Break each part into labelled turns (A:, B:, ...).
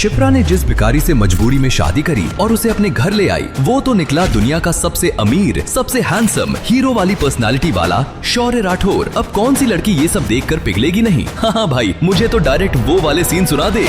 A: शिप्रा ने जिस भिखारी से मजबूरी में शादी करी और उसे अपने घर ले आई, वो तो निकला दुनिया का सबसे अमीर, सबसे हैंडसम, हीरो वाली पर्सनालिटी वाला शौर्य राठौर। अब कौन सी लड़की ये सब देखकर पिघलेगी नहीं? हाँ भाई, मुझे तो डायरेक्ट वो वाले सीन सुना दे।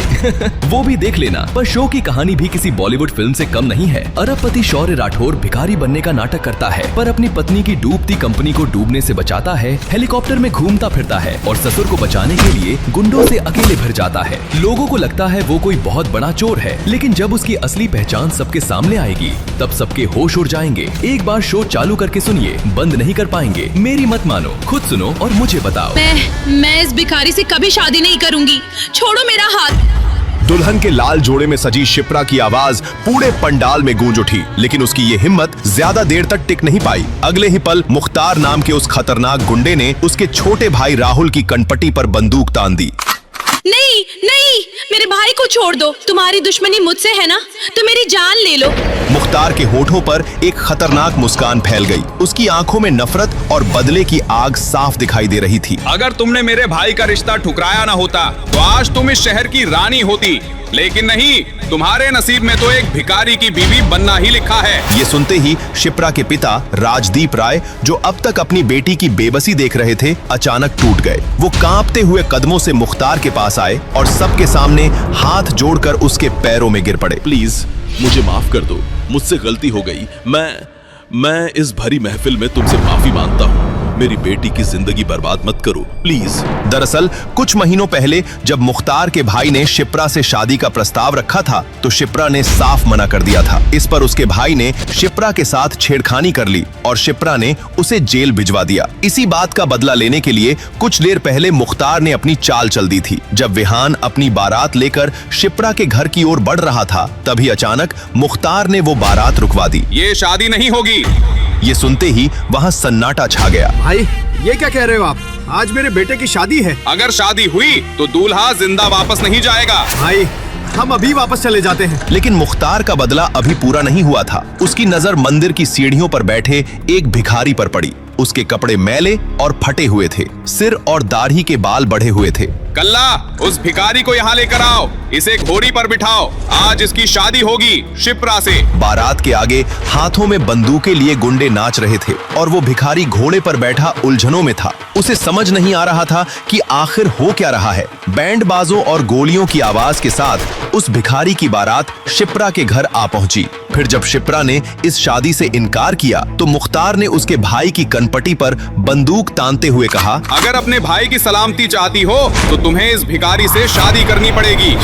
A: वो भी देख लेना। पर शो की कहानी भी किसी बॉलीवुड फिल्म से कम नहीं है। अरबपति शौर्य राठौर भिखारी बनने का नाटक करता है, पर अपनी पत्नी की डूबती कंपनी को डूबने से बचाता है, हेलीकॉप्टर में घूमता फिरता है और ससुर को बचाने के लिए गुंडों से अकेले भर जाता है। लोगों को लगता है वो कोई बहुत बड़ा चोर है, लेकिन जब उसकी असली पहचान सबके सामने आएगी तब सबके होश उड़ जाएंगे। एक बार शो चालू करके सुनिए, बंद नहीं कर पाएंगे। मेरी मत मानो, खुद सुनो और मुझे बताओ।
B: मैं इस भिखारी से कभी शादी नहीं करूंगी। छोड़ो मेरा हाथ।
C: दुल्हन के लाल जोड़े में सजी शिप्रा की आवाज पूरे पंडाल में गूंज उठी, लेकिन उसकी ये हिम्मत ज्यादा देर तक टिक नहीं पाई। अगले ही पल मुख्तार नाम के उस खतरनाक गुंडे ने उसके छोटे भाई राहुल की कनपटी पर बंदूक तान दी।
B: नहीं नहीं, मेरे भाई को छोड़ दो। तुम्हारी दुश्मनी मुझसे है ना, तो मेरी जान ले लो।
C: मुख्तार के होठों पर एक खतरनाक मुस्कान फैल गई। उसकी आंखों में नफरत और बदले की आग साफ दिखाई दे रही थी।
D: अगर तुमने मेरे भाई का रिश्ता ठुकराया ना होता तो आज तुम इस शहर की रानी होती, लेकिन नहीं, तुम्हारे नसीब में तो एक भिखारी की बीवी बनना ही लिखा है।
C: ये सुनते ही शिप्रा के पिता राजदीप राय, जो अब तक अपनी बेटी की बेबसी देख रहे थे, अचानक टूट गए। वो कांपते हुए कदमों से मुख्तार के पास आए और सबके सामने हाथ जोड़कर उसके पैरों में गिर पड़े।
E: प्लीज मुझे माफ कर दो, मुझसे गलती हो गई। मैं इस भरी महफिल में तुमसे माफी मांगता हूँ। मेरी बेटी की जिंदगी बर्बाद मत करो, प्लीज।
C: दरअसल कुछ महीनों पहले जब मुख्तार के भाई ने शिप्रा से शादी का प्रस्ताव रखा था, तो शिप्रा ने साफ मना कर दिया था। इस पर उसके भाई ने शिप्रा के साथ छेड़खानी कर ली और शिप्रा ने उसे जेल भिजवा दिया। इसी बात का बदला लेने के लिए कुछ देर पहले मुख्तार ने अपनी चाल चल दी थी। जब विहान अपनी बारात लेकर शिप्रा के घर की ओर बढ़ रहा था, तभी अचानक मुख्तार ने वो बारात रुकवा दी।
D: ये शादी नहीं होगी।
C: ये सुनते ही वहाँ सन्नाटा छा गया।
F: भाई, ये क्या कह रहे हो आप? आज मेरे बेटे की शादी है।
D: अगर शादी हुई तो दूल्हा जिंदा वापस नहीं जाएगा।
F: भाई, हम अभी वापस चले जाते हैं।
C: लेकिन मुख्तार का बदला अभी पूरा नहीं हुआ था। उसकी नजर मंदिर की सीढ़ियों पर बैठे एक भिखारी पर पड़ी। उसके कपड़े मैले और फटे हुए थे, सिर और दाढ़ी के बाल बढ़े हुए थे।
D: कल्ला, उस भिखारी को यहाँ लेकर आओ, इसे घोड़ी पर बिठाओ। आज इसकी शादी होगी शिप्रा से।
C: बारात के आगे हाथों में बंदूकें लिए गुंडे नाच रहे थे और वो भिखारी घोड़े पर बैठा उलझनों में था। उसे समझ नहीं आ रहा था कि आखिर हो क्या रहा है। बैंड बाजों और गोलियों की आवाज के साथ उस भिखारी की बारात शिप्रा के घर आ पहुंची। फिर जब शिप्रा ने इस शादी से इनकार किया, तो मुख्तार ने उसके भाई की कनपटी पर बंदूक तानते हुए कहा,
D: अगर अपने भाई की सलामती चाहती हो तो तुम्हें इस भिखारी से शादी करनी पड़ेगी।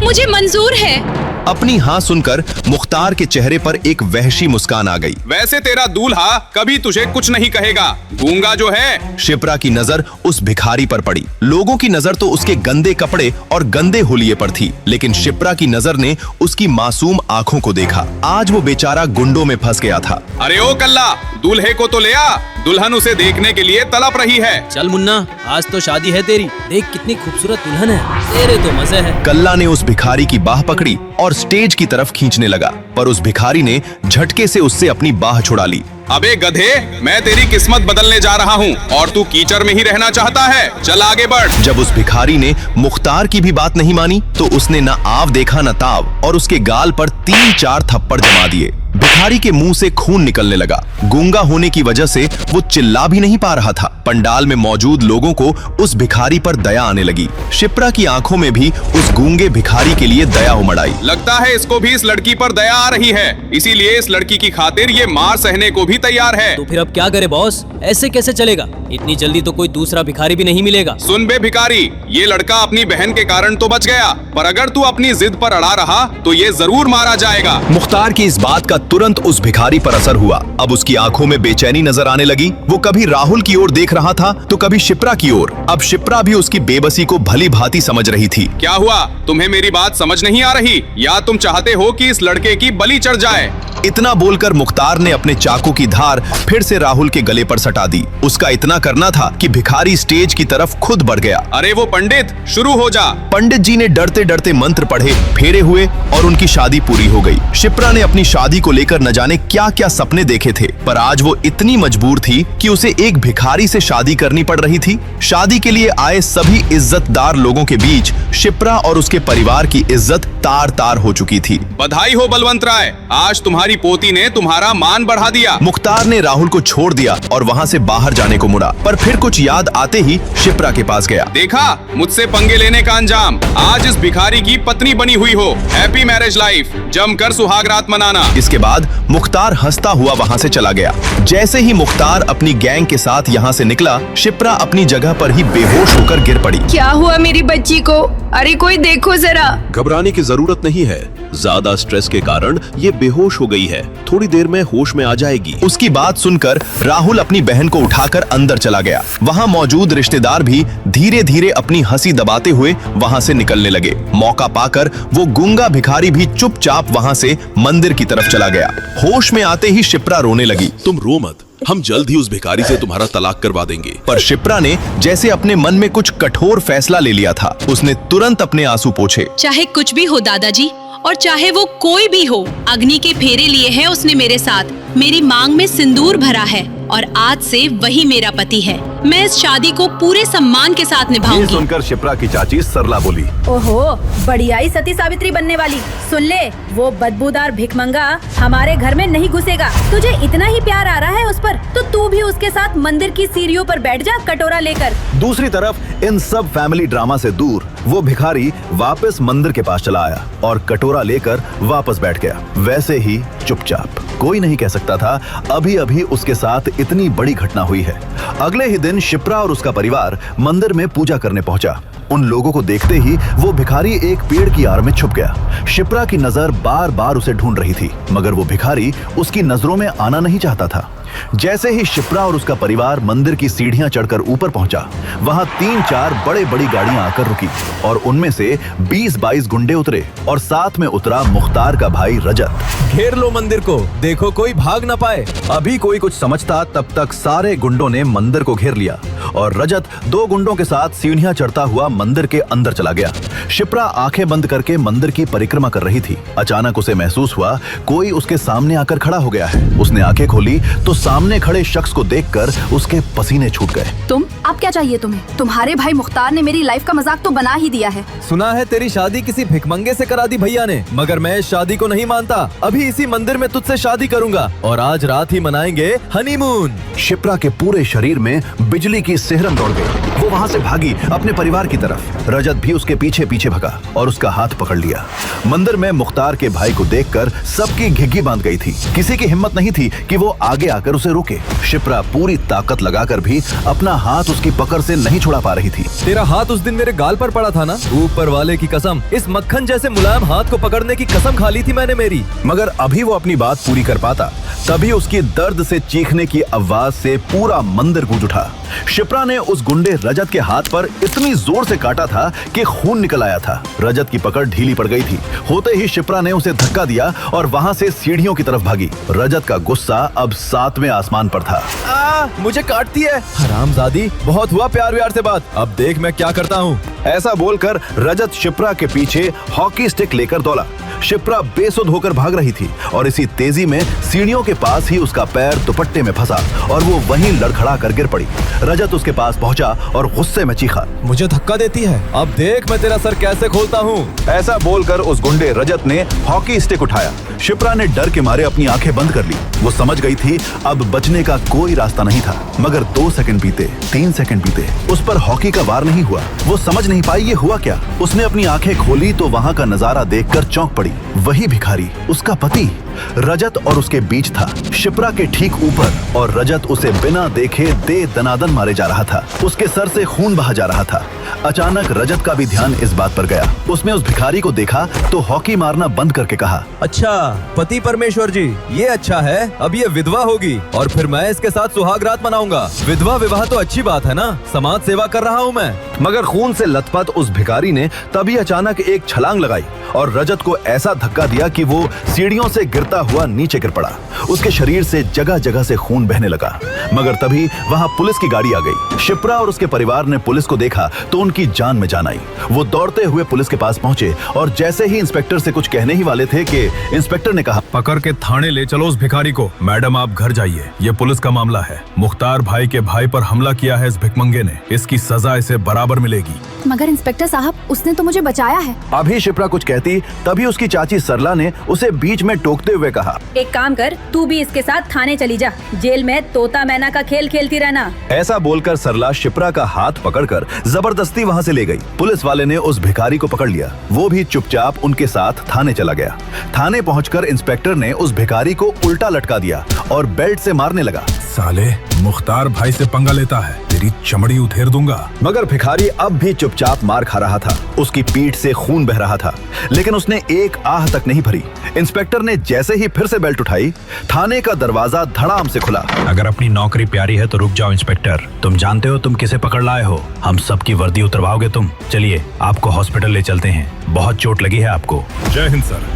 B: मुझे मंजूर है।
C: अपनी हाँ सुनकर मुख्तार के चेहरे पर एक वहशी मुस्कान आ गई।
D: वैसे तेरा दूल्हा कभी तुझे कुछ नहीं कहेगा, गूंगा जो है।
C: शिप्रा की नजर उस भिखारी पर पड़ी। लोगों की नजर तो उसके गंदे कपड़े और गंदे हुलिये पर थी, लेकिन शिप्रा की नजर ने उसकी मासूम आंखों को देखा। आज वो बेचारा गुंडों में फंस गया था।
D: अरे ओ कल्ला, दूल्हे को तो ले आ, दुल्हन उसे देखने के लिए तड़प रही है।
G: चल मुन्ना, आज तो शादी है तेरी। देख कितनी खूबसूरत दुल्हन है, तेरे तो मजे है।
C: कल्ला ने उस भिखारी की बाह पकड़ी और स्टेज की तरफ खींचने लगा, पर उस भिखारी ने झटके से उससे अपनी बाह छुड़ा ली।
D: अबे गधे, मैं तेरी किस्मत बदलने जा रहा हूँ और तू कीचड़ में ही रहना चाहता है। चल आगे बढ़।
C: जब उस भिखारी ने मुख्तार की भी बात नहीं मानी, तो उसने न आव देखा न ताव और उसके गाल पर 3-4 थप्पड़ जमा दिए। भिखारी के मुंह से खून निकलने लगा। गूंगा होने की वजह से वो चिल्ला भी नहीं पा रहा था। पंडाल में मौजूद लोगों को उस भिखारी पर दया आने लगी। शिप्रा की आंखों में भी उस गूंगे भिखारी के लिए दया उमड़ आई।
D: लगता है इसको भी इस लड़की पर दया आ रही है, इसीलिए इस लड़की की खातिर ये मार सहने को भी तैयार है।
G: तो फिर अब क्या करे बॉस? ऐसे कैसे चलेगा? इतनी जल्दी तो कोई दूसरा भिखारी भी नहीं मिलेगा।
D: सुन बे भिखारी, ये लड़का अपनी बहन के कारण तो बच गया, पर अगर तू अपनी जिद पर अड़ा रहा तो ये जरूर मारा जाएगा।
C: मुख्तार की इस बात का तुरंत उस भिखारी पर असर हुआ। अब उसकी आंखों में बेचैनी नजर आने लगी। वो कभी राहुल की ओर देख रहा था तो कभी शिप्रा की ओर। अब शिप्रा भी उसकी बेबसी को भली भांति समझ रही थी।
D: क्या हुआ? तुम्हें मेरी बात समझ नहीं आ रही, या तुम चाहते हो कि इस लड़के की बलि चढ़ जाए?
C: इतना बोलकर मुख्तार ने अपने चाकू की धार फिर से राहुल के गले पर सटा दी। उसका इतना करना था कि भिखारी स्टेज की तरफ खुद बढ़ गया।
D: अरे वो पंडित, शुरू हो जा।
C: पंडित जी ने डरते डरते मंत्र पढ़े, फेरे हुए और उनकी शादी पूरी हो गई। शिप्रा ने अपनी शादी को को लेकर न जाने क्या क्या सपने देखे थे, पर आज वो इतनी मजबूर थी कि उसे एक भिखारी से शादी करनी पड़ रही थी। शादी के लिए आए सभी इज्जतदार लोगों के बीच शिप्रा और उसके परिवार की इज्जत तार तार हो चुकी थी।
D: बधाई हो बलवंत राय, आज तुम्हारी पोती ने तुम्हारा मान बढ़ा दिया।
C: मुख्तार ने राहुल को छोड़ दिया और वहाँ से बाहर जाने को मुड़ा, पर फिर कुछ याद आते ही शिप्रा के पास गया।
D: देखा मुझसे पंगे लेने का अंजाम, आज इस भिखारी की पत्नी बनी हुई हो। हैप्पी मैरिज लाइफ, जमकर सुहागरात मनाना।
C: इसके बाद मुख्तार हंसता हुआ वहाँ से चला गया। जैसे ही मुख्तार अपनी गैंग के साथ यहाँ से निकला, शिप्रा अपनी जगह पर ही बेहोश होकर गिर पड़ी।
B: क्या हुआ मेरी बच्ची को? अरे कोई देखो जरा।
E: घबराने की जरूरत नहीं है, ज्यादा स्ट्रेस के कारण ये बेहोश हो गई है, थोड़ी देर में होश में आ जाएगी।
C: उसकी बात सुनकर राहुल अपनी बहन को उठाकर अंदर चला गया। वहाँ मौजूद रिश्तेदार भी धीरे धीरे अपनी हंसी दबाते हुए वहाँ से निकलने लगे। मौका पाकर वो गूंगा भिखारी भी चुपचाप वहाँ से मंदिर की तरफ चला गया। होश में आते ही शिप्रा रोने लगी।
E: तुम रो मत, हम जल्द ही उस भिखारी से तुम्हारा तलाक करवा देंगे।
C: पर शिप्रा ने जैसे अपने मन में कुछ कठोर फैसला ले लिया था। उसने तुरंत अपने आंसू पोंछे।
B: चाहे कुछ भी हो दादाजी, और चाहे वो कोई भी हो, अग्नि के फेरे लिए हैं उसने मेरे साथ। मेरी मांग में सिंदूर भरा है और आज से वही मेरा पति है। मैं इस शादी को पूरे सम्मान के साथ
H: ये
B: निभाऊंगी।
H: सुनकर शिप्रा की चाची सरला बोली,
I: ओहो, बढ़िया ही सती सावित्री बनने वाली। सुन ले, वो बदबूदार भिखमंगा हमारे घर में नहीं घुसेगा। तुझे इतना ही प्यार आ रहा है उस पर, तो तू भी उसके साथ मंदिर की सीढ़ियों पर बैठ जा कटोरा लेकर।
H: दूसरी तरफ इन सब फैमिली ड्रामा से दूर वो भिखारी वापस मंदिर के पास चला आया और कटोरा लेकर वापस बैठ गया, वैसे ही चुपचाप। कोई नहीं कह सकता था अभी अभी उसके साथ इतनी बड़ी घटना हुई है। अगले ही दिन शिप्रा और उसका परिवार मंदिर में पूजा करने पहुंचा। उन लोगों को देखते ही वो भिखारी एक पेड़ की आड़ में छुप गया। शिप्रा की नजर बार बार उसे ढूंढ रही थी, मगर वो भिखारी उसकी नजरों में आना नहीं चाहता था। जैसे ही शिप्रा और उसका परिवार मंदिर की सीढ़ियां चढ़कर ऊपर पहुंचा, वहां 3-4 बड़ी गाड़ियां आकर रुकी और उनमें से 20-22 गुंडे उतरे और साथ में उतरा मुख्तार का भाई रजत।
J: घेर लो मंदिर को, देखो कोई भाग न पाए।
H: अभी कोई कुछ समझता तब तक सारे गुंडों ने मंदिर को घेर लिया और रजत 2 गुंडों के साथ सीढ़ियां चढ़ता हुआ मंदिर के अंदर चला गया। शिप्रा आंखें बंद करके मंदिर की परिक्रमा कर रही थी। अचानक उसे महसूस हुआ कोई उसके सामने आकर खड़ा हो गया है। उसने आंखें खोली तो सामने खड़े शख्स को देखकर उसके पसीने छूट गए।
I: तुम, अब क्या चाहिए तुम्हें? तुम्हारे भाई मुख्तार ने मेरी लाइफ का मजाक तो बना ही दिया है।
J: सुना है तेरी शादी किसी भिखमंगे से करा दी भैया ने, मगर मैं इस शादी को नहीं मानता। अभी इसी मंदिर में तुझसे शादी करूंगा और आज रात ही मनाएंगे हनीमून।
H: शिप्रा के पूरे शरीर में बिजली की सिहरन दौड़ गई। वो वहाँ से भागी अपने परिवार की तरफ। रजत भी उसके पीछे पीछे भगा और उसका हाथ पकड़ लिया। मंदिर में मुख्तार के भाई को देखकर सबकी घिघी बांध गई थी। किसी की हिम्मत नहीं थी कि वो आगे आकर उसे रोके। शिप्रा पूरी ताकत लगाकर भी अपना हाथ उसकी पकड़ से नहीं छुड़ा पा रही थी।
J: तेरा हाथ उस दिन मेरे गाल पर पड़ा था ना, ऊपर वाले की कसम, इस मक्खन जैसे मुलायम हाथ को पकड़ने की कसम खा ली थी मैंने मेरी।
H: मगर अभी वो अपनी बात पूरी कर पाता, तभी उसकी दर्द से चीखने की आवाज से पूरा मंदिर गूंज उठा। शिप्रा ने उस गुंडे रजत के हाथ पर इतनी जोर से काटा था कि खून निकल आया था। रजत की पकड़ ढीली पड़ गई थी। होते ही शिप्रा ने उसे धक्का दिया और वहां से सीढ़ियों की तरफ भागी। रजत का गुस्सा अब 7वें आसमान पर था।
J: मुझे काटती है हरामजादी, बहुत हुआ प्यार व्यार से बात, अब देख मैं क्या करता हूँ।
H: ऐसा बोलकर रजत शिप्रा के पीछे हॉकी स्टिक लेकर दौड़ा। शिप्रा बेसुध होकर भाग रही थी और इसी तेजी में सीढ़ियों के पास ही उसका पैर दुपट्टे में फंसा और वो वहीं लड़खड़ा कर गिर पड़ी। रजत उसके पास पहुंचा और गुस्से में चीखा,
J: मुझे धक्का देती है, अब देख मैं तेरा सर कैसे खोलता हूँ।
H: ऐसा बोलकर उस गुंडे रजत ने हॉकी स्टिक उठाया। शिप्रा ने डर के मारे अपनी आंखें बंद कर ली। वो समझ गई थी अब बचने का कोई रास्ता नहीं था। मगर 2 सेकंड बीते, 3 सेकंड बीते, उस पर हॉकी का वार नहीं हुआ। वो समझ नहीं पाई ये हुआ क्या। उसने अपनी आंखें खोली तो वहां का नजारा देखकर चौंक पड़ी। वही भिखारी, उसका पति रजत और उसके बीच था, शिप्रा के ठीक ऊपर, और रजत उसे बिना देखे दे दनादन मारे जा रहा था। उसके सर से खून बहा जा रहा था। अचानक रजत का भी ध्यान इस बात पर गया। उसने उस भिखारी को देखा तो हॉकी मारना बंद करके कहा,
J: अच्छा पति परमेश्वर जी, ये अच्छा है, अब ये विधवा होगी और फिर मैं इसके साथ सुहागरात मनाऊंगा। विधवा विवाह तो अच्छी बात है ना, समाज सेवा कर रहा हूँ मैं।
H: मगर खून से लथपथ उस भिखारी ने तभी अचानक एक छलांग लगाई और रजत को ऐसा धक्का धक्का दिया कि वो सीढ़ियों से गिरता हुआ नीचे गिर पड़ा। उसके शरीर से जगह जगह से खून बहने लगा। मगर तभी वहां पुलिस की गाड़ी आ गई। शिप्रा और उसके परिवार ने पुलिस को देखा तो उनकी जान में जान आई। वो दौड़ते हुए पुलिस के पास पहुंचे और जैसे ही इंस्पेक्टर से कुछ कहने ही वाले थे कि इंस्पेक्टर ने कहा,
K: पकड़ के थाने ले चलो उस भिखारी को। मैडम आप घर जाइए, ये पुलिस का मामला है। मुख्तार भाई के भाई पर हमला किया है इस भिखमंगे ने, इसकी सजा इसे बराबर मिलेगी।
I: मगर इंस्पेक्टर साहब, उसने तो मुझे बचाया है।
H: अभी शिप्रा कुछ कहती तभी उसकी चाची सरला ने उसे बीच में टोकते हुए कहा,
I: एक काम कर, तू भी इसके साथ थाने चली जा। जेल में तोता मैना का खेल खेलती रहना।
H: ऐसा बोलकर सरला शिप्रा का हाथ पकड़कर जबरदस्ती वहां से ले गई। पुलिस वाले ने उस भिखारी को पकड़ लिया। वो भी चुपचाप उनके साथ थाने चला गया। थाने पहुंचकर इंस्पेक्टर ने उस भिखारी को उल्टा लटका दिया और बेल्ट से मारने लगा।
K: साले, मुख्तार भाई से पंगा लेता है, तेरी चमड़ी उधेड़ दूंगा।
H: मगर भिखारी अब भी चुपचाप मार खा रहा था। उसकी पीठ से खून बह रहा था, लेकिन उसने एक आह तक नहीं भरी। इंस्पेक्टर ने जैसे ही फिर से बेल्ट उठाई, थाने का दरवाजा धड़ाम से खुला।
K: अगर अपनी नौकरी प्यारी है तो रुक जाओ इंस्पेक्टर। तुम जानते हो तुम किसे पकड़ लाए हो? हम सबकी वर्दी उतरवाओगे तुम। चलिए आपको हॉस्पिटल ले चलते हैं, बहुत चोट लगी है आपको। जय हिंद सर।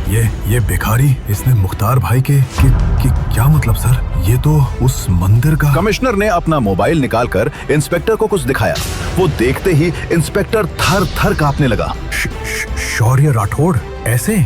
K: ये भिखारी, इसने मुख्तार भाई के क्या मतलब सर? ये तो उस मंदिर का।
H: कमिश्नर ने अपना मोबाइल निकालकर इंस्पेक्टर को कुछ दिखाया। वो देखते ही इंस्पेक्टर थर थर कांपने लगा।
K: शौर्य राठौड़ ऐसे?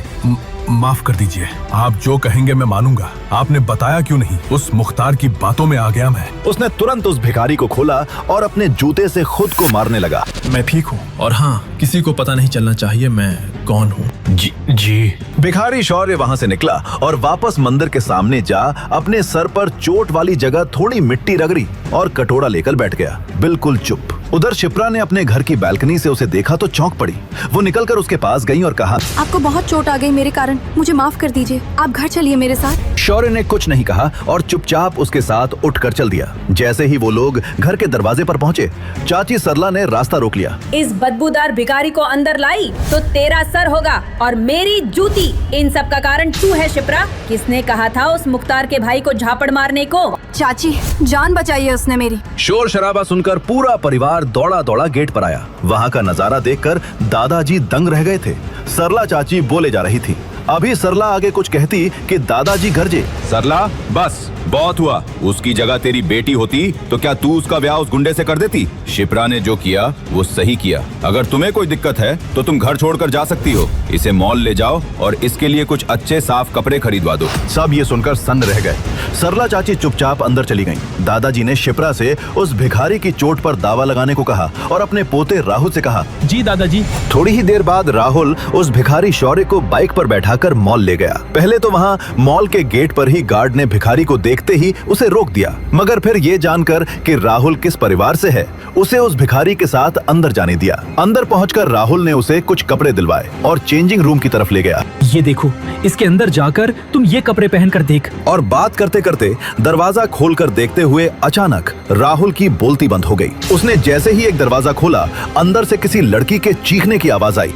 K: माफ कर दीजिए, आप जो कहेंगे मैं मानूंगा। आपने बताया क्यों नहीं? उस मुख्तार की बातों में आ गया मैं।
H: उसने तुरंत उस भिखारी को खोला और अपने जूते से खुद को मारने लगा।
L: मैं ठीक हूँ और हाँ, किसी को पता नहीं चलना चाहिए मैं कौन हूँ।
K: जी।
H: भिखारी शौर्य वहां से निकला और वापस मंदिर के सामने जा अपने सर पर चोट वाली जगह थोड़ी मिट्टी रगड़ी और कटोरा लेकर बैठ गया, बिल्कुल चुप। उधर शिप्रा ने अपने घर की बालकनी से उसे देखा तो चौंक पड़ी। वो निकलकर उसके पास गई और कहा,
I: आपको बहुत चोट आ गई मेरे कारण, मुझे माफ कर दीजिए, आप घर चलिए मेरे साथ।
H: शौर्य ने कुछ नहीं कहा और चुपचाप उसके साथ उठकर चल दिया। जैसे ही वो लोग घर के दरवाजे पर पहुंचे, चाची सरला ने रास्ता रोक लिया।
I: इस बदबूदार भिखारी को अंदर लाई तो तेरा सर होगा और मेरी जूती। इन सब का कारण तू है शिप्रा। किसने कहा था उस मुख्तार के भाई को झापड़ मारने को? चाची, जान बचाई है उसने मेरी।
H: शोर शराबा सुनकर पूरा परिवार दौड़ा दौड़ा गेट पर आया। वहाँ का नजारा देखकर दादाजी दंग रह गए थे। सरला चाची बोले जा रही थी। अभी सरला आगे कुछ कहती कि दादाजी गरजे,
D: सरला बस बहुत हुआ। उसकी जगह तेरी बेटी होती तो क्या तू उसका ब्याह उस गुंडे से कर देती? शिप्रा ने जो किया वो सही किया। अगर तुम्हें कोई दिक्कत है तो तुम घर छोड़कर जा सकती हो। इसे मॉल ले जाओ और इसके लिए कुछ अच्छे साफ कपड़े खरीदवा दो।
H: सब ये सुनकर सन्न रह गए। सरला चाची चुपचाप अंदर चली गईं। दादाजी ने शिप्रा से उस भिखारी की चोट पर दावा लगाने को कहा और अपने पोते राहुल से कहा,
L: जी दादाजी।
H: थोड़ी ही देर बाद राहुल उस भिखारी शौर्य को बाइक पर बैठाकर मॉल ले गया। पहले तो वहाँ मॉल के गेट पर ही गार्ड ने भिखारी को देखते ही उसे रोक दिया, मगर फिर ये जानकर कि राहुल किस परिवार से है, उसे उस भिखारी के साथ अंदर जाने दिया। अंदर पहुंचकर राहुल ने उसे कुछ कपड़े दिलवाए और चेंजिंग रूम की तरफ ले गया।
G: ये देखो, इसके अंदर जाकर तुम ये कपड़े पहनकर देख।
H: और बात करते करते दरवाजा खोलकर देखते हुए अचानक राहुल की बोलती बंद हो गई। उसने जैसे ही एक दरवाजा खोला, अंदर से किसी लड़की के चीखने की आवाज आई,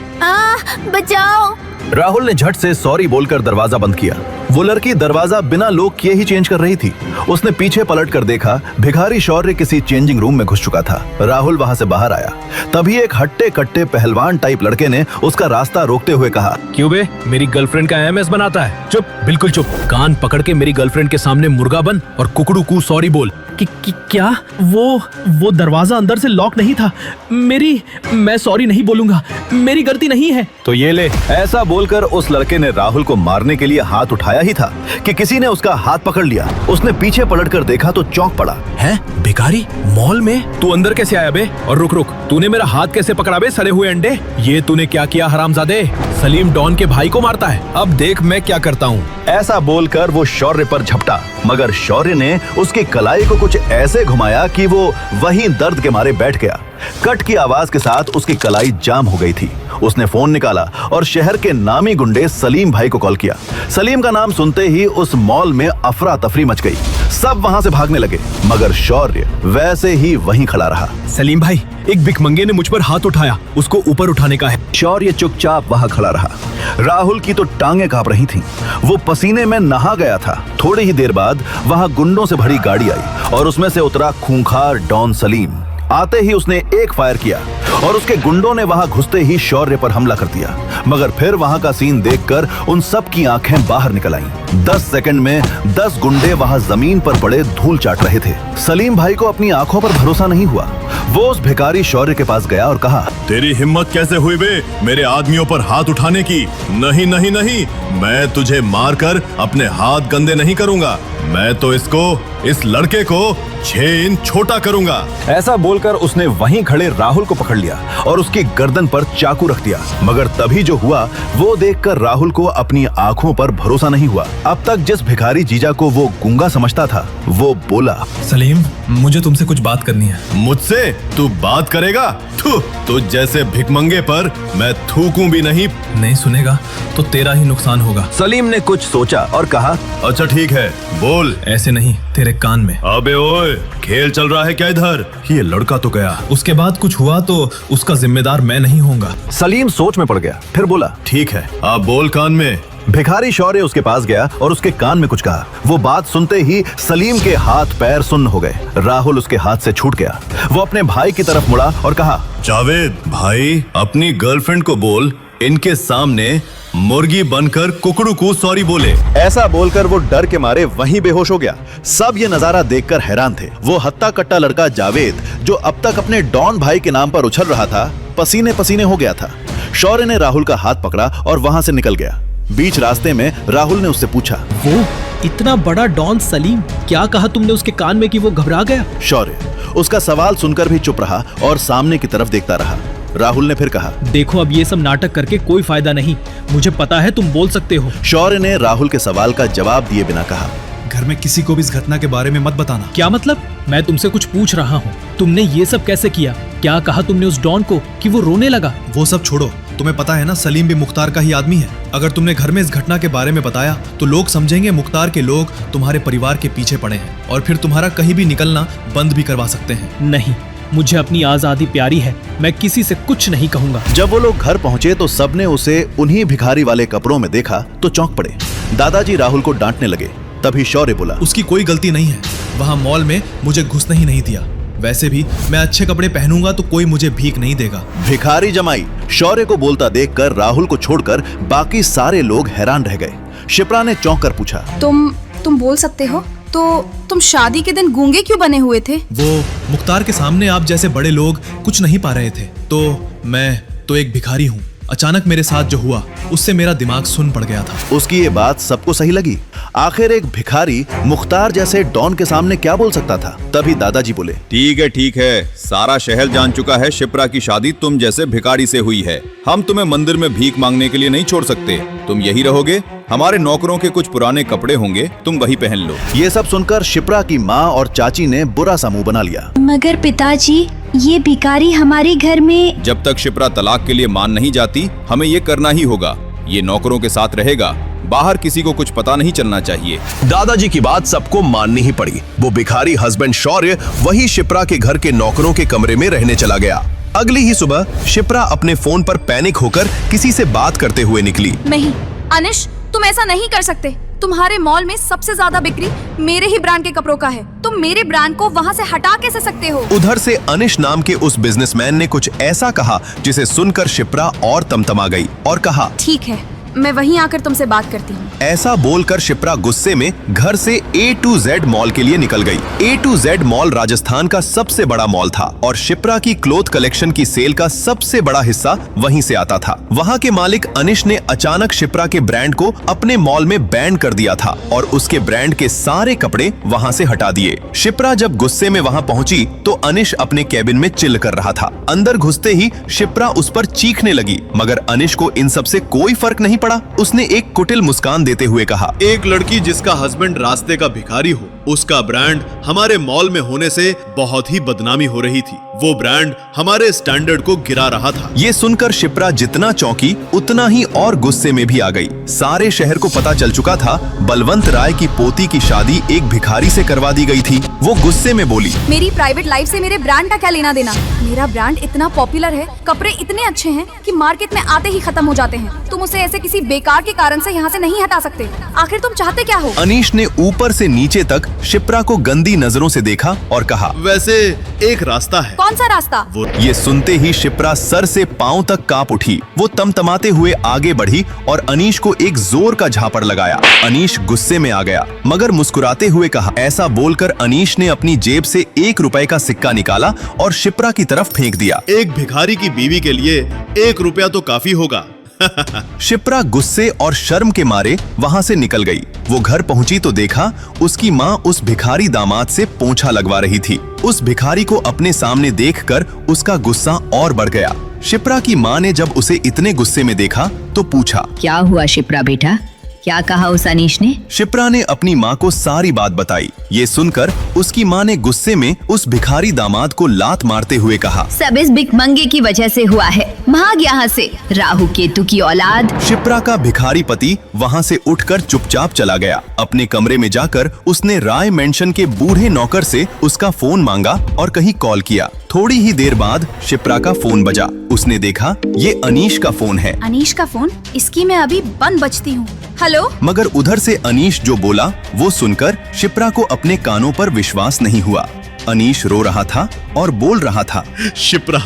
I: बचाओ।
H: राहुल ने झट से सॉरी बोलकर दरवाजा बंद किया। वो लड़की दरवाजा बिना लॉक किए ही चेंज कर रही थी। उसने पीछे पलटकर देखा, भिखारी शौर्य किसी चेंजिंग रूम में घुस चुका था। राहुल वहां से बाहर आया। तभी एक हट्टे कट्टे पहलवान टाइप लड़के ने उसका रास्ता रोकते हुए कहा,
G: क्यों बे, मेरी गर्लफ्रेंड का एमएस बनाता है? चुप, बिल्कुल चुप। कान पकड़ के मेरी गर्लफ्रेंड के सामने मुर्गा बन और कुकड़ू कू सॉरी बोल। क्या? वो दरवाजा अंदर से लॉक नहीं था। मैं सॉरी नहीं बोलूंगा, मेरी गलती नहीं है।
H: तो ये ले। ऐसा बोलकर उस लड़के ने राहुल को मारने के लिए हाथ उठाया ही था कि किसी ने उसका हाथ पकड़ लिया। उसने पीछे पलटकर देखा तो चौंक पड़ा।
G: है भिखारी मॉल में? तू अंदर कैसे आया बे? और रुक, तूने मेरा हाथ कैसे पकड़ा बे, सड़े हुए अंडे? ये तूने क्या किया हरामजादे? सलीम डॉन के भाई को मारता है, अब देख मैं क्या करता हूँ।
H: ऐसा बोलकर वो शौर्य पर झपटा, मगर शौर्य ने उसकी कलाई को कुछ ऐसे घुमाया कि वो वहीं दर्द के मारे बैठ गया। कट की आवाज के साथ उसकी कलाई जाम हो गई थी। उसने फोन निकाला और शहर के नामी गुंडे सलीम भाई को कॉल किया। सलीम का नाम सुनते ही उस मॉल में अफरा तफरी मच गई। सब वहां से भागने लगे, मगर शौर्य वैसे ही वहीं खड़ा रहा।
G: सलीम भाई, एक भिखमंगे ने मुझ पर हाथ उठाया, उसको ऊपर उठाने का है।
H: शौर्य चुपचाप वहां खड़ा रहा। राहुल की तो टांगें कांप रही थीं। वो पसीने में नहा गया था। थोड़ी ही देर बाद वहां गुंडों से भरी गाड़ी आई और उसमें से उतरा खूंखार डॉन सलीम। आते ही उसने एक फायर किया और उसके गुंडों ने वहां घुसते ही शौर्य पर हमला कर दिया। मगर फिर वहां का सीन देखकर उन सब की आंखें बाहर निकल आईं। 10 सेकंड में 10 गुंडे वहां जमीन पर पड़े धूल चाट रहे थे। सलीम भाई को अपनी आंखों पर भरोसा नहीं हुआ। वो उस भिखारी शौर्य के पास गया और कहा,
L: तेरी हिम्मत कैसे हुई बे मेरे आदमियों पर हाथ उठाने की? नहीं नहीं नहीं, मैं तुझे मारकर अपने हाथ गंदे नहीं करूंगा। मैं तो इस लड़के को 6 इंच छोटा करूंगा।
H: ऐसा बोलकर उसने वहीं खड़े राहुल को पकड़ लिया और उसकी गर्दन पर चाकू रख दिया। मगर तभी जो हुआ वो देखकर राहुल को अपनी आंखों पर भरोसा नहीं हुआ। अब तक जिस भिखारी जीजा को वो गूंगा समझता था वो बोला,
L: सलीम, मुझे तुमसे कुछ बात करनी है। मुझसे तू बात करेगा? तुझ जैसे भिखमंगे पर मैं थूकूं भी नहीं। नहीं सुनेगा तो तेरा ही नुकसान होगा।
H: सलीम ने कुछ सोचा और कहा,
L: अच्छा ठीक है, बोल। ऐसे नहीं, तेरे कान में। अबे ओए, खेल चल रहा है क्या इधर? ये लड़का तो गया, उसके बाद कुछ हुआ तो उसका जिम्मेदार मैं नहीं होऊंगा।
H: सलीम सोच में पड़ गया, फिर बोला,
L: ठीक है, अब बोल कान में।
H: भिखारी शौर्य उसके पास गया और उसके कान में कुछ कहा। वो बात सुनते ही सलीम के हाथ पैर सुन्न हो गए। राहुल उसके हाथ से छूट गया। वो अपने भाई की तरफ मुड़ा और कहा,
L: जावेद भाई, अपनी गर्लफ्रेंड को बोल इनके सामने मुर्गी बनकर कुकड़ू को सॉरी बोले।
H: ऐसा बोलकर वो डर के मारे वहीं बेहोश हो गया। सब ये नजारा देखकर हैरान थे। वो हत्ता कट्टा लड़का जावेद, जो अब तक अपने डॉन भाई के नाम पर उछल रहा था, पसीने पसीने हो गया था। शौर्य ने राहुल का हाथ पकड़ा और वहां से निकल गया। बीच रास्ते में राहुल ने उससे पूछा,
G: वो इतना बड़ा डॉन सलीम, क्या कहा तुमने उसके कान में कि वो घबरा गया?
H: शौर्य उसका सवाल सुनकर भी चुप रहा और सामने की तरफ देखता रहा। राहुल ने फिर कहा,
G: देखो अब ये सब नाटक करके कोई फायदा नहीं, मुझे पता है तुम बोल सकते हो।
H: शौर्य ने राहुल के सवाल का जवाब दिए बिना कहा,
L: घर में किसी को भी इस घटना के बारे में मत बताना।
G: क्या मतलब? मैं तुमसे कुछ पूछ रहा हूँ, तुमने ये सब कैसे किया? क्या कहा तुमने उस डॉन को कि वो रोने लगा?
L: वो सब छोड़ो, तुम्हें पता है ना सलीम भी मुख्तार का ही आदमी है। अगर तुमने घर में इस घटना के बारे में बताया तो लोग समझेंगे मुख्तार के लोग तुम्हारे परिवार के पीछे पड़े हैं और फिर तुम्हारा कहीं भी निकलना बंद भी करवा सकते हैं।
G: नहीं, मुझे अपनी आजादी प्यारी है, मैं किसी से कुछ नहीं कहूँगा।
H: जब वो लोग घर पहुंचे तो सबने उसे उन्हीं भिखारी वाले कपड़ों में देखा तो चौंक पड़े। दादाजी राहुल को डांटने लगे। तभी शौर्य बोला,
L: उसकी कोई गलती नहीं है, वहाँ मॉल में मुझे घुसने ही नहीं दिया। वैसे भी मैं अच्छे कपड़े पहनूंगा तो कोई मुझे भीख नहीं देगा।
H: भिखारी जमाई शौर्य को बोलता देखकर राहुल को छोड़कर बाकी सारे लोग हैरान रह गए। शिप्रा ने चौंक कर पूछा,
M: तुम बोल सकते हो? तो तुम शादी के दिन गूंगे क्यों बने हुए थे?
L: वो मुख्तार के सामने आप जैसे बड़े लोग कुछ नहीं पा रहे थे, तो मैं तो एक भिखारी हूँ। अचानक मेरे साथ जो हुआ उससे मेरा दिमाग सुन पड़ गया था।
H: उसकी ये बात सबको सही लगी। आखिर एक भिखारी मुख्तार जैसे डॉन के सामने क्या बोल सकता था? तभी दादाजी बोले,
D: ठीक है, सारा शहर जान चुका है शिप्रा की शादी तुम जैसे भिखारी से हुई है। हम तुम्हें मंदिर में भीख मांगने के लिए नहीं छोड़ सकते। तुम यही रहोगे, हमारे नौकरों के कुछ पुराने कपड़े होंगे, तुम वही पहन लो।
H: ये सब सुनकर शिप्रा की माँ और चाची ने बुरा सा मुंह बना लिया।
N: मगर पिताजी, ये भिखारी हमारे घर में।
D: जब तक शिप्रा तलाक के लिए मान नहीं जाती, हमें ये करना ही होगा। ये नौकरों के साथ रहेगा, बाहर किसी को कुछ पता नहीं चलना चाहिए।
C: दादाजी की बात सबको माननी ही पड़ी। वो भिखारी हस्बैंड शौर्य वही शिप्रा के घर के नौकरों के कमरे में रहने चला गया। अगली ही सुबह शिप्रा अपने फोन पर पैनिक होकर किसी से बात करते हुए निकली।
M: नहीं अनिश, तुम ऐसा नहीं कर सकते। तुम्हारे मॉल में सबसे ज्यादा बिक्री मेरे ही ब्रांड के कपड़ों का है। तुम मेरे ब्रांड को वहाँ से हटा कैसे सकते हो?
C: उधर से अनिश नाम के उस बिजनेसमैन ने कुछ ऐसा कहा जिसे सुनकर शिप्रा और तमतमा गई और कहा,
M: ठीक है, मैं वहीं आकर तुमसे बात करती हूँ।
C: ऐसा बोलकर शिप्रा गुस्से में घर से A to Z मॉल के लिए निकल गई। A to Z mall Rajasthan का सबसे बड़ा मॉल था और शिप्रा की क्लोथ कलेक्शन की सेल का सबसे बड़ा हिस्सा वहीं से आता था। वहाँ के मालिक अनिश ने अचानक शिप्रा के ब्रांड को अपने मॉल में बैन कर दिया था और उसके ब्रांड के सारे कपड़े वहाँ से हटा दिए। शिप्रा जब गुस्से में वहाँ पहुँची तो अनिश अपने कैबिन में चिल कर रहा था। अंदर घुसते ही शिप्रा उस पर चीखने लगी, मगर अनिश को इन सब से कोई फर्क नहीं पड़ा। उसने एक कुटिल मुस्कान देते हुए कहा,
F: एक लड़की जिसका हस्बैंड रास्ते का भिखारी हो, उसका ब्रांड हमारे मॉल में होने से बहुत ही बदनामी हो रही थी। वो ब्रांड हमारे स्टैंडर्ड को गिरा रहा था।
C: ये सुनकर शिप्रा जितना चौंकी उतना ही और गुस्से में भी आ गई। सारे शहर को पता चल चुका था बलवंत राय की पोती की शादी एक भिखारी से करवा दी गई थी। वो गुस्से में बोली,
M: मेरी प्राइवेट लाइफ से मेरे ब्रांड का क्या लेना देना? मेरा ब्रांड इतना पॉपुलर है, कपड़े इतने अच्छे हैं कि मार्केट में आते ही खत्म हो जाते हैं। तुम उसे ऐसे किसी बेकार के कारण से यहाँ से नहीं हटा सकते। आखिर तुम चाहते क्या हो?
C: अनीश ने ऊपर से नीचे तक शिप्रा को गंदी नजरों से देखा और कहा,
F: वैसे एक रास्ता है।
M: कौन सा रास्ता?
F: वो
C: ये सुनते ही शिप्रा सर से पांव तक कांप उठी। वो तमतमाते हुए आगे बढ़ी और अनीश को एक जोर का झापड़ लगाया। अनीश गुस्से में आ गया मगर मुस्कुराते हुए कहा। ऐसा बोलकर अनीश ने अपनी जेब से 1 रुपए का सिक्का निकाला और शिप्रा की तरफ फेंक दिया।
F: एक भिखारी की बीवी के लिए 1 रुपया तो काफी होगा।
C: शिप्रा गुस्से और शर्म के मारे वहां से निकल गई। वो घर पहुंची तो देखा उसकी माँ उस भिखारी दामाद से पोंछा लगवा रही थी। उस भिखारी को अपने सामने देखकर उसका गुस्सा और बढ़ गया। शिप्रा की माँ ने जब उसे इतने गुस्से में देखा तो पूछा,
O: क्या हुआ शिप्रा बेटा, क्या कहा उस अनीश ने?
C: शिप्रा ने अपनी माँ को सारी बात बताई। ये सुनकर उसकी माँ ने गुस्से में उस भिखारी दामाद को लात मारते हुए कहा,
O: सब इस भिखमंगे की वजह से हुआ है, भाग यहाँ से, राहु केतु की औलाद।
C: शिप्रा का भिखारी पति वहाँ से उठकर चुपचाप चला गया। अपने कमरे में जाकर उसने राय मेंशन के बूढ़े नौकर से उसका फोन मांगा और कहीं कॉल किया। थोड़ी ही देर बाद शिप्रा का फोन बजा। उसने देखा ये अनीश का फोन है।
M: अनीश का फोन? इसकी मैं अभी बंद बजती हूँ। हेलो?
C: मगर उधर से अनीश जो बोला वो सुनकर शिप्रा को अपने कानों पर विश्वास नहीं हुआ। अनीश रो रहा था और बोल रहा था,
F: शिप्रा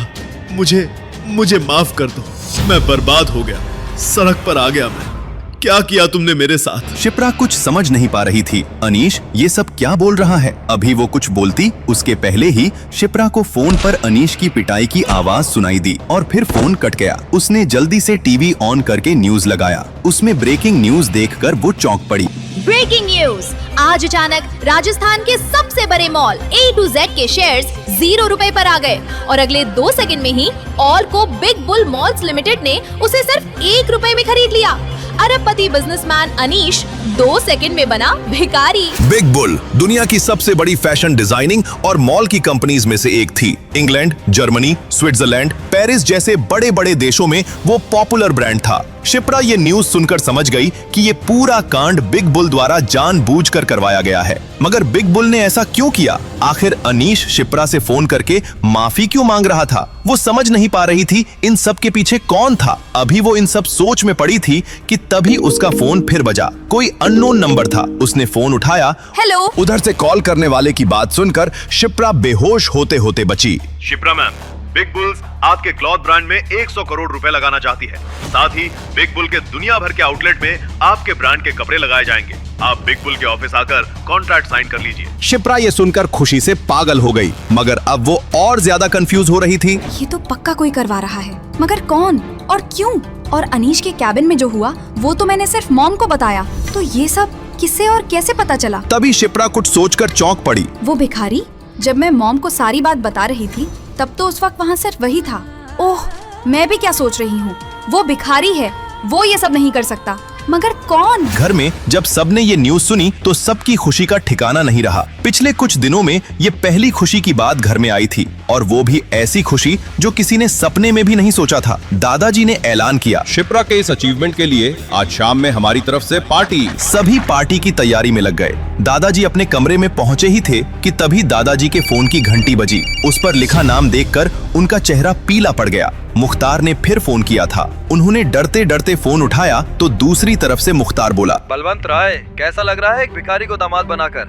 F: मुझे माफ कर दो, मैं बर्बाद हो गया, सड़क पर आ गया मैं। क्या किया तुमने मेरे साथ?
C: शिप्रा कुछ समझ नहीं पा रही थी। अनीश ये सब क्या बोल रहा है? अभी वो कुछ बोलती उसके पहले ही शिप्रा को फोन पर अनीश की पिटाई की आवाज सुनाई दी और फिर फोन कट गया। उसने जल्दी से टीवी ऑन करके न्यूज लगाया। उसमें ब्रेकिंग न्यूज देखकर वो चौंक पड़ी।
P: Breaking news! आज अचानक राजस्थान के सबसे बड़े मॉल A to Z के शेयर्स 0 रुपए पर आ गए और अगले 2 सेकंड में ही ऑल्को बिग बुल मॉल्स लिमिटेड ने उसे सिर्फ 1 रुपए में खरीद लिया। अरबपति बिजनेसमैन अनीश 2 सेकंड में बना भिखारी।
C: बिग बुल दुनिया की सबसे बड़ी फैशन डिजाइनिंग और मॉल की कंपनीज में से एक थी। इंग्लैंड, जर्मनी, स्विट्जरलैंड, पेरिस जैसे बड़े बड़े देशों में वो पॉपुलर ब्रांड था। शिप्रा ये न्यूज सुनकर समझ गई कि ये पूरा कांड बिग बुल द्वारा जानबूझकर करवाया गया है। मगर बिग बुल ने ऐसा क्यों किया? आखिर अनीश शिप्रा से फोन करके माफी क्यों मांग रहा था? वो समझ नहीं पा रही थी इन सब के पीछे कौन था। अभी वो इन सब सोच में पड़ी थी कि तभी उसका फोन फिर बजा। कोई अननोन नंबर था। उसने फोन उठाया।
M: हेलो?
C: उधर से कॉल करने वाले की बात सुनकर शिप्रा बेहोश होते होते बची।
F: शिप्रा मैम, बिग बुल्स आपके क्लॉथ ब्रांड में 100 करोड़ रुपए लगाना चाहती है। साथ ही बिग बुल के दुनिया भर के आउटलेट में आपके ब्रांड के कपड़े लगाए जाएंगे। आप बिग बुल के ऑफिस आकर कॉन्ट्रैक्ट साइन कर लीजिए।
C: शिप्रा ये सुनकर खुशी से पागल हो गई, मगर अब वो और ज्यादा कंफ्यूज हो रही थी।
M: ये तो पक्का कोई करवा रहा है, मगर कौन और क्यों? और अनीश के कैबिन में जो हुआ वो तो मैंने सिर्फ मॉम को बताया, तो ये सब किससे और कैसे पता चला?
C: तभी शिप्रा कुछ सोचकर चौंक पड़ी।
M: वो भिखारी? जब मैं मॉम को सारी बात बता रही थी तब तो उस वक्त वहाँ सिर्फ वही था। ओह, मैं भी क्या सोच रही हूँ, वो भिखारी है, वो ये सब नहीं कर सकता। मगर कौन?
C: घर में जब सबने ये न्यूज सुनी तो सबकी खुशी का ठिकाना नहीं रहा। पिछले कुछ दिनों में ये पहली खुशी की बात घर में आई थी, और वो भी ऐसी खुशी जो किसी ने सपने में भी नहीं सोचा था। दादाजी ने ऐलान किया,
D: शिप्रा के इस अचीवमेंट के लिए आज शाम में हमारी तरफ से पार्टी।
C: सभी पार्टी की तैयारी में लग गए। दादाजी अपने कमरे में पहुंचे ही थे कि तभी दादाजी के फोन की घंटी बजी। उस पर लिखा नाम देखकर उनका चेहरा पीला पड़ गया। मुख्तार ने फिर फोन किया था। उन्होंने डरते डरते फोन उठाया तो दूसरी तरफ से मुख्तार बोला,
J: बलवंत राय, कैसा लग रहा है एक भिखारी को दामाद बनाकर?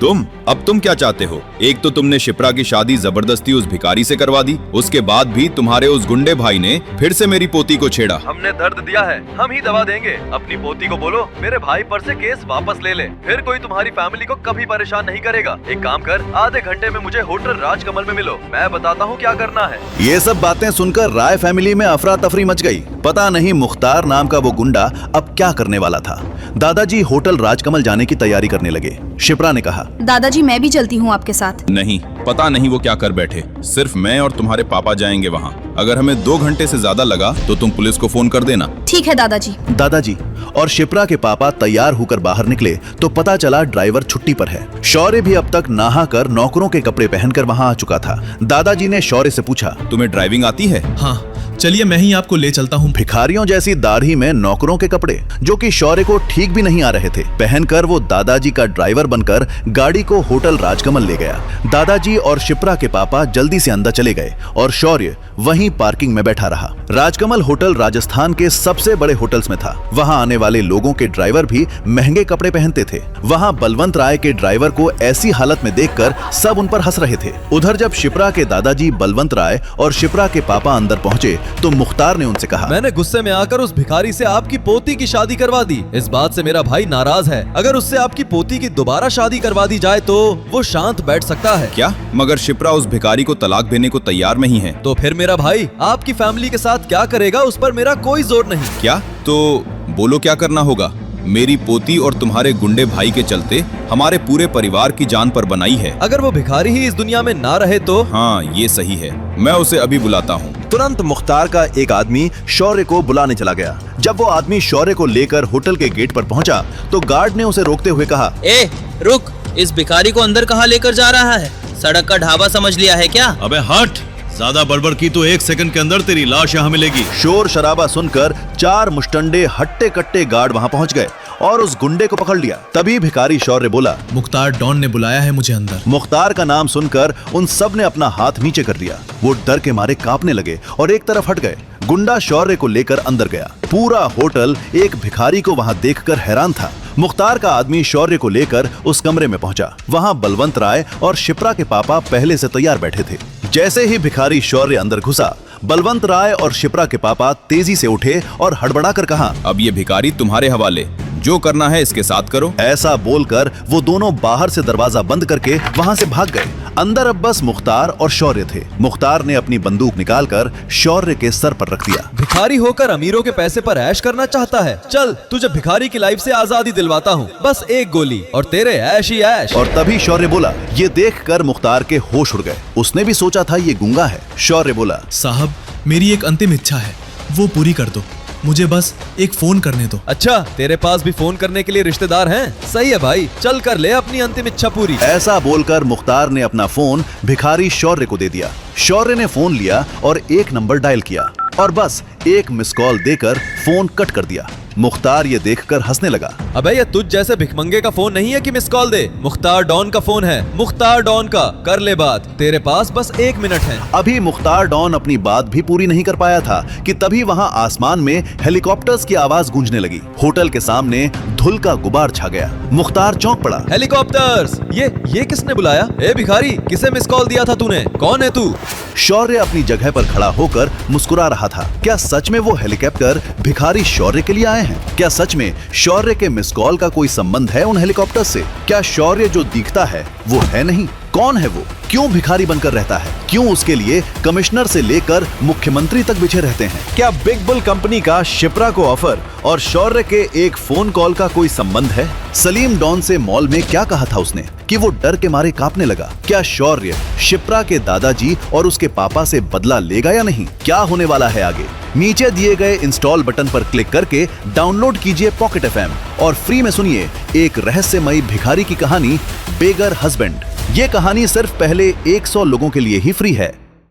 D: तुम क्या चाहते हो? एक तो तुमने शिप्रा की शादी जबरदस्ती उस भिखारी से करवा दी, उसके बाद भी तुम्हारे उस गुंडे भाई ने फिर से मेरी पोती को छेड़ा।
J: हमने दर्द दिया है, हम ही दवा देंगे। अपनी पोती को बोलो मेरे भाई पर से केस वापस ले ले, फिर कोई तुम्हारी फैमिली को कभी परेशान नहीं करेगा। एक काम कर, आधे घंटे में मुझे होटल राजकमल में मिलो, मैं बताता हूँ क्या करना है।
H: ये सब बातें सुनकर राय फैमिली में अफरा तफरी मच गई। पता नहीं मुख्तार नाम का वो गुंडा अब क्या करने वाला था। दादाजी होटल राजकमल जाने की तैयारी करने लगे। शिप्रा ने कहा,
M: दादाजी मैं भी चलती हूँ आपके साथ।
D: नहीं, पता नहीं वो क्या कर बैठे। सिर्फ मैं और तुम्हारे पापा जाएंगे वहाँ। अगर हमें 2 घंटे से ज्यादा लगा तो तुम पुलिस को फोन कर देना।
M: ठीक है दादाजी।
H: दादाजी और शिप्रा के पापा तैयार होकर बाहर निकले तो पता चला ड्राइवर छुट्टी पर है। शौर्य भी अब तक नहाकर नौकरों के कपड़े पहनकर वहाँ आ चुका था। दादाजी ने शौर्य से पूछा,
D: तुम्हें ड्राइविंग आती है?
G: हाँ,
Q: चलिए मैं ही आपको ले चलता हूँ।
H: भिखारियों जैसी दाढ़ी में नौकरों के कपड़े जो कि शौर्य को ठीक भी नहीं आ रहे थे पहनकर वो दादाजी का ड्राइवर बनकर गाड़ी को होटल राजकमल ले गया। दादाजी और शिप्रा के पापा जल्दी से अंदर चले गए और शौर्य वहीं पार्किंग में बैठा रहा। राजकमल होटल राजस्थान के सबसे बड़े होटल्स में था। वहां आने वाले लोगों के ड्राइवर भी महंगे कपड़े पहनते थे। वहां बलवंत राय के ड्राइवर को ऐसी हालत में देखकर सब उन पर हंस रहे थे। उधर जब शिप्रा के दादाजी बलवंत राय और शिप्रा के पापा अंदर पहुंचे तो मुख्तार ने उनसे कहा,
J: मैंने गुस्से में आकर उस भिखारी से आपकी पोती की शादी करवा दी। इस बात से मेरा भाई नाराज है। अगर उससे आपकी पोती की दोबारा शादी करवा दी जाए तो वो शांत बैठ सकता है।
D: क्या? मगर शिप्रा उस भिखारी को तलाक देने को तैयार नहीं है।
J: तो फिर मेरा भाई आपकी फैमिली के साथ क्या करेगा उस पर मेरा कोई जोर नहीं।
D: क्या? तो बोलो क्या करना होगा। मेरी पोती और तुम्हारे गुंडे भाई के चलते हमारे पूरे परिवार की जान पर बनाई है।
J: अगर वो भिखारी ही इस दुनिया में ना रहे तो?
D: हाँ ये सही है, मैं उसे अभी बुलाता हूँ।
H: तुरंत मुख्तार का एक आदमी शौर्य को बुलाने चला गया। जब वो आदमी शौर्य को लेकर होटल के गेट पर पहुंचा तो गार्ड ने उसे रोकते हुए कहा,
R: ए रुक, इस भिखारी को अंदर कहाँ लेकर जा रहा है? सड़क का ढाबा समझ लिया है क्या?
L: अबे हट, ज्यादा बड़बड़ की तो 1 सेकंड के अंदर तेरी लाश यहाँ मिलेगी।
H: शोर शराबा सुनकर 4 मुष्टंडे हट्टे कट्टे गार्ड वहां पहुंच गए और उस गुंडे को पकड़ लिया। तभी भिखारी शौर्य बोला,
Q: मुख्तार डॉन ने बुलाया है मुझे अंदर।
H: मुख्तार का नाम सुनकर उन सब ने अपना हाथ नीचे कर दिया। वो डर के मारे कांपने लगे और एक तरफ हट गए। गुंडा शौर्य को लेकर अंदर गया। पूरा होटल एक भिखारी को वहां देखकर हैरान था। मुख्तार का आदमी शौर्य को लेकर उस कमरे में पहुंचा। वहां बलवंत राय और शिप्रा के पापा पहले से तैयार बैठे थे। जैसे ही भिखारी शौर्य अंदर घुसा, बलवंत राय और शिप्रा के पापा तेजी से उठे और हड़बड़ाकर कहा,
D: अब ये भिखारी तुम्हारे हवाले, जो करना है इसके साथ करो।
H: ऐसा बोलकर वो दोनों बाहर से दरवाजा बंद करके वहां से भाग गए। अंदर अब बस मुख्तार और शौर्य थे। मुख्तार ने अपनी बंदूक निकालकर शौर्य के सर पर रख दिया।
J: भिखारी होकर अमीरों के पैसे पर ऐश करना चाहता है? चल तुझे भिखारी की लाइफ से आजादी दिलवाता हूँ, बस एक गोली और तेरे ऐश ही ऐश।
H: और तभी शौर्य बोला। ये देखकर मुख्तार के होश उड़ गए। उसने भी सोचा था ये गूंगा है। शौर्य बोला,
Q: साहब मेरी एक अंतिम इच्छा है, वो पूरी कर दो। मुझे बस एक फोन करने दो।
J: अच्छा, तेरे पास भी फोन करने के लिए रिश्तेदार हैं? सही है भाई, चल कर ले अपनी अंतिम इच्छा पूरी।
H: ऐसा बोलकर मुख्तार ने अपना फोन भिखारी शौर्य को दे दिया। शौर्य ने फोन लिया और एक नंबर डायल किया और बस एक मिस कॉल देकर फोन कट कर दिया। मुख्तार ये देखकर हंसने लगा।
J: अबे ये तुझ जैसे भिखमंगे का फोन नहीं है कि मिस कॉल दे। मुख्तार डॉन का फोन है, मुख्तार डॉन का। कर ले बात, तेरे पास बस 1 मिनट है।
H: अभी मुख्तार डॉन अपनी बात भी पूरी नहीं कर पाया था कि तभी वहां आसमान में हेलीकॉप्टर्स की आवाज गूंजने लगी। होटल के सामने धुल का गुबार छा गया। मुख्तार चौंक पड़ा।
J: हेलीकॉप्टर्स, ये किसने बुलाया? ए भिखारी, किसे मिस कॉल दिया था तूने? कौन है तू?
H: शौर्य अपनी जगह पर खड़ा होकर मुस्कुरा रहा था। क्या सच में वो हेलीकॉप्टर भिखारी शौर्य के लिए आए हैं? क्या सच में शौर्य के मिस कॉल का कोई संबंध है उन हेलीकॉप्टर से? क्या शौर्य जो दिखता है वो है नहीं? कौन है वो? क्यों भिखारी बनकर रहता है? क्यों उसके लिए कमिश्नर से लेकर मुख्यमंत्री तक बिछे रहते हैं? क्या बिग बुल कंपनी का शिप्रा को ऑफर और शौर्य के एक फोन कॉल का कोई संबंध है? सलीम डॉन से मॉल में क्या कहा था उसने कि वो डर के मारे कांपने लगा? क्या शौर्य शिप्रा के दादाजी और उसके पापा से बदला लेगा या नहीं? क्या होने वाला है आगे? नीचे दिए गए इंस्टॉल बटन पर क्लिक करके डाउनलोड कीजिए पॉकेट FM और फ्री में सुनिए एक रहस्यमयी भिखारी की कहानी, बेगर हस्बैंड। ये कहानी सिर्फ पहले 100 लोगों के लिए ही फ्री है।